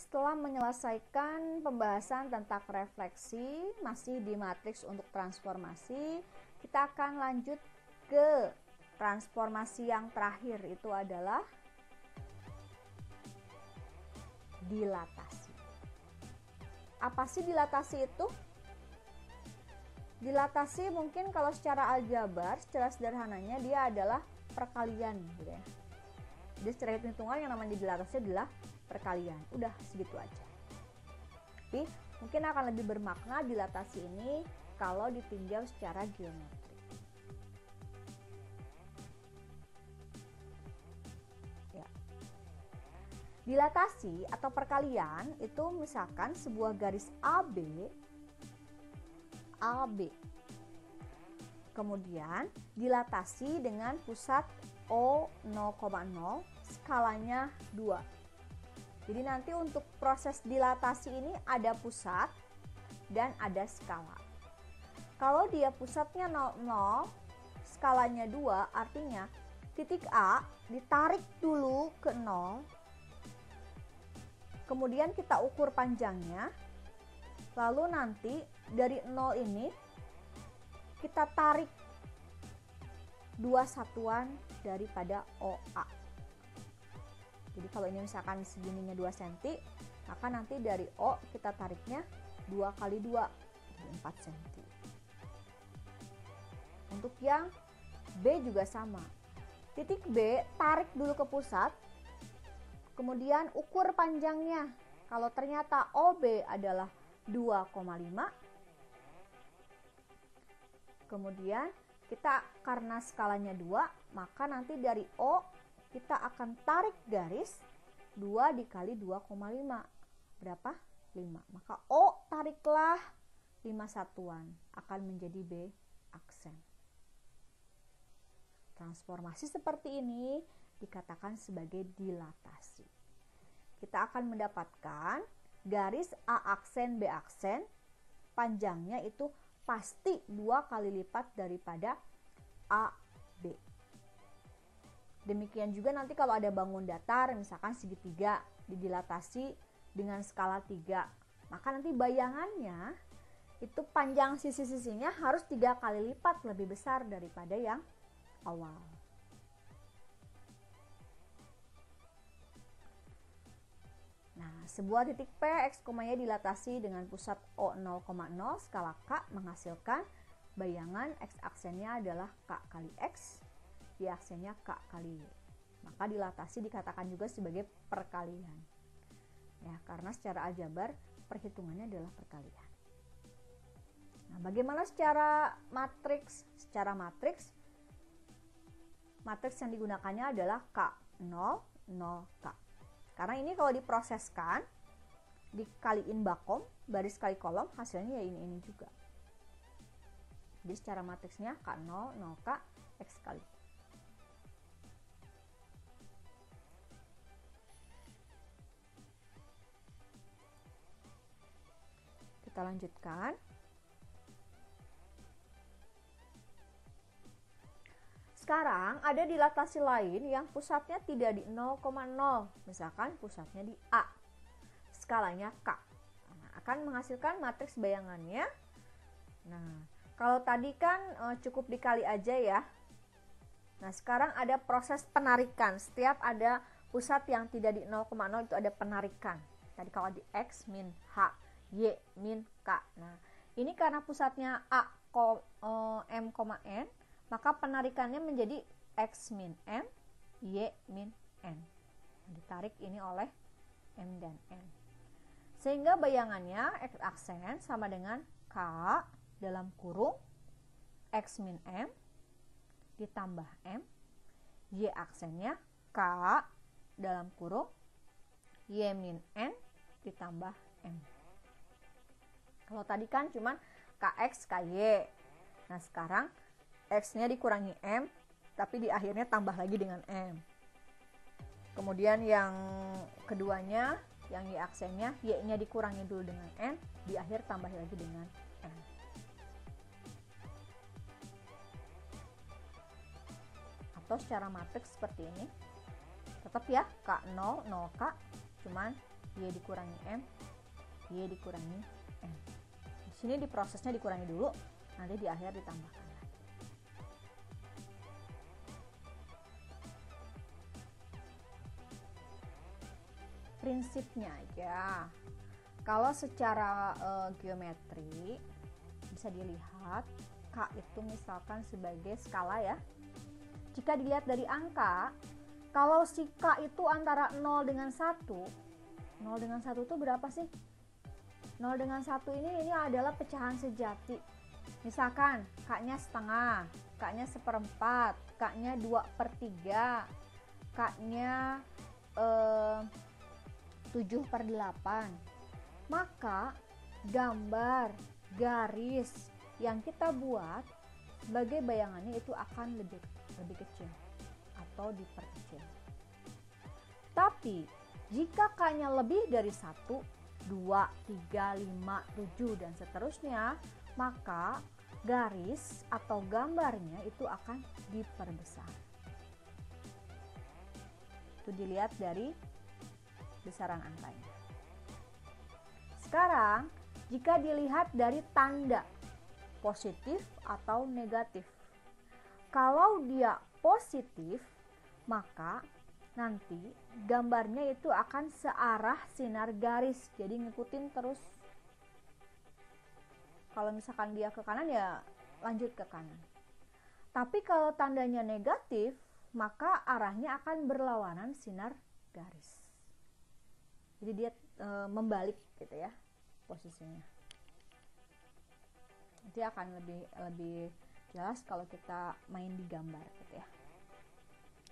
Setelah menyelesaikan pembahasan tentang refleksi, masih di matriks untuk transformasi, kita akan lanjut ke transformasi yang terakhir, itu adalah dilatasi. Apa sih dilatasi itu? Dilatasi mungkin kalau secara aljabar, secara sederhananya dia adalah perkalian gitu ya. Jadi secara hitung-hitungan yang namanya dilatasi adalah perkalian. Udah segitu aja. Tapi mungkin akan lebih bermakna dilatasi ini kalau ditinjau secara geometri. Ya. Dilatasi atau perkalian itu misalkan sebuah garis AB, kemudian dilatasi dengan pusat O 0,0, skalanya 2. Jadi nanti untuk proses dilatasi ini ada pusat dan ada skala. Kalau dia pusatnya 0, skalanya 2, artinya titik A ditarik dulu ke 0, kemudian kita ukur panjangnya, lalu nanti dari 0 ini kita tarik 2 satuan daripada OA. Jadi kalau ini misalkan segininya 2 cm, maka nanti dari O kita tariknya 2 kali 2, 4 cm. Untuk yang B juga sama. Titik B tarik dulu ke pusat, kemudian ukur panjangnya. Kalau ternyata OB adalah 2,5, kemudian kita karena skalanya 2, maka nanti dari O kita akan tarik garis 2 dikali 2,5. Berapa? 5. Maka O tariklah 5 satuan, akan menjadi B aksen. Transformasi seperti ini dikatakan sebagai dilatasi. Kita akan mendapatkan garis A aksen B aksen, panjangnya itu pasti 2 kali lipat daripada AB. Demikian juga nanti kalau ada bangun datar, misalkan segitiga didilatasi dengan skala 3, maka nanti bayangannya itu panjang sisi-sisinya harus 3 kali lipat lebih besar daripada yang awal. Nah, sebuah titik P, X, Y dilatasi dengan pusat O 0,0, skala K menghasilkan bayangan X aksennya adalah K kali X, Y aksennya K kali Y. Maka dilatasi dikatakan juga sebagai perkalian. Ya, karena secara aljabar perhitungannya adalah perkalian. Nah, bagaimana secara matriks? Secara matriks yang digunakannya adalah K0, 0, K. Karena ini kalau diproseskan, dikaliin bakom, baris kali kolom, hasilnya ya ini juga. Jadi secara matriksnya K0, 0K, X kali. Kita lanjutkan. Sekarang ada dilatasi lain yang pusatnya tidak di 0,0, misalkan pusatnya di A, skalanya K. Nah, akan menghasilkan matriks bayangannya. Nah, kalau tadi kan cukup dikali aja ya. Nah, sekarang ada proses penarikan. Setiap ada pusat yang tidak di 0,0 itu ada penarikan. Tadi kalau di X min H, Y min K. Nah, ini karena pusatnya A, M, N, maka penarikannya menjadi X min M, Y min N. Ditarik ini oleh M dan N. Sehingga bayangannya X aksen sama dengan K dalam kurung X min M ditambah M, Y aksennya K dalam kurung Y min N ditambah M. Kalau tadi kan cuman KX, KY. Nah, sekarang X-nya dikurangi M, tapi di akhirnya tambah lagi dengan M. Kemudian yang keduanya, yang Y aksennya, Y-nya dikurangi dulu dengan N, di akhir tambah lagi dengan M. Atau secara matriks seperti ini. Tetap ya, K0, 0K, cuman Y dikurangi M, Y dikurangi M. Di sini di prosesnya dikurangi dulu, nanti di akhir ditambahkan lagi. Prinsipnya ya, kalau secara geometri bisa dilihat K itu misalkan sebagai skala ya. Jika dilihat dari angka, kalau si K itu antara 0 dengan 1, 0 dengan 1 itu berapa sih? 0 dengan 1 ini adalah pecahan sejati. Misalkan K-nya setengah, K-nya seperempat, K-nya 2/3, K-nya 7/8. Maka gambar garis yang kita buat sebagai bayangannya itu akan lebih kecil atau diperkecil. Tapi jika K-nya lebih dari 1, 2, 3, 5, 7 dan seterusnya, maka garis atau gambarnya itu akan diperbesar. Itu dilihat dari besaran angkanya. Sekarang jika dilihat dari tanda positif atau negatif. Kalau dia positif, maka nanti gambarnya itu akan searah sinar garis, jadi ngikutin terus. Kalau misalkan dia ke kanan ya lanjut ke kanan. Tapi kalau tandanya negatif, maka arahnya akan berlawanan sinar garis. Jadi dia membalik gitu ya posisinya. Nanti akan lebih jelas kalau kita main di gambar gitu ya.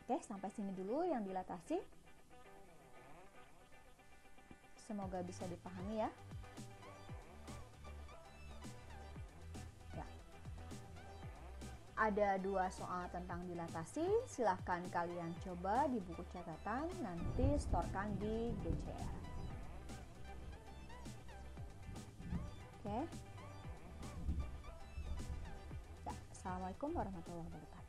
Oke, sampai sini dulu yang dilatasi. Semoga bisa dipahami ya. Ada 2 soal tentang dilatasi, silahkan kalian coba di buku catatan, nanti setorkan di GCR. Oke. Ya, Assalamualaikum warahmatullahi wabarakatuh.